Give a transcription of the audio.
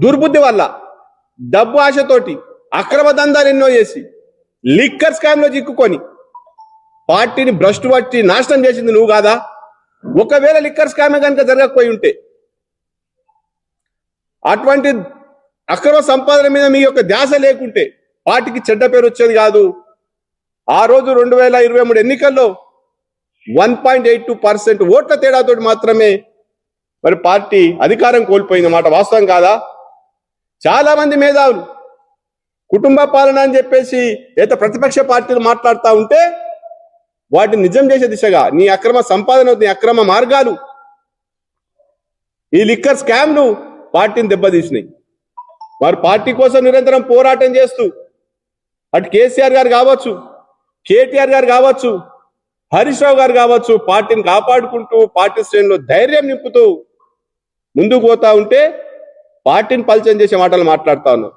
దుర్బుద్ధి వల్ల డబ్బు ఆశతోటి అక్రమ దందాలు ఎన్నో చేసి లిక్కర్ స్కామ్ లో చిక్కుకొని పార్టీని భ్రష్టు పట్టి నాశనం చేసింది నువ్వు కాదా? ఒకవేళ లిక్కర్ స్కామ్ కనుక జరగకపోయి ఉంటే, అటువంటి అక్రమ సంపాదన మీద మీ యొక్క ధ్యాస లేకుంటే పార్టీకి చెడ్డ పేరు వచ్చేది కాదు. ఆ రోజు 2023 ఎన్నికల్లో 1.82% ఓట్ల తేడాతో మాత్రమే మరి పార్టీ అధికారం కోల్పోయింది మాట వాస్తవం కాదా? చాలా మంది మేధావులు కుటుంబ పాలన అని చెప్పేసి ఏదో ప్రతిపక్ష పార్టీలు మాట్లాడుతూ ఉంటే వాటిని నిజం చేసే దిశగా నీ అక్రమ సంపాదన, నీ అక్రమ మార్గాలు, ఈ లిక్కర్ స్కామ్లు పార్టీని దెబ్బతీసినాయి. వారు పార్టీ కోసం నిరంతరం పోరాటం చేస్తూ అటు కేసీఆర్ గారు కావచ్చు, కేటీఆర్ గారు కావచ్చు, హరీష్ రావు గారు కావచ్చు, పార్టీని కాపాడుకుంటూ పార్టీ శ్రేణిలో ధైర్యం నింపుతూ ముందుకు పోతా ఉంటే పార్టీని పలచం చేసే మాటలు మాట్లాడుతా ఉన్నారు.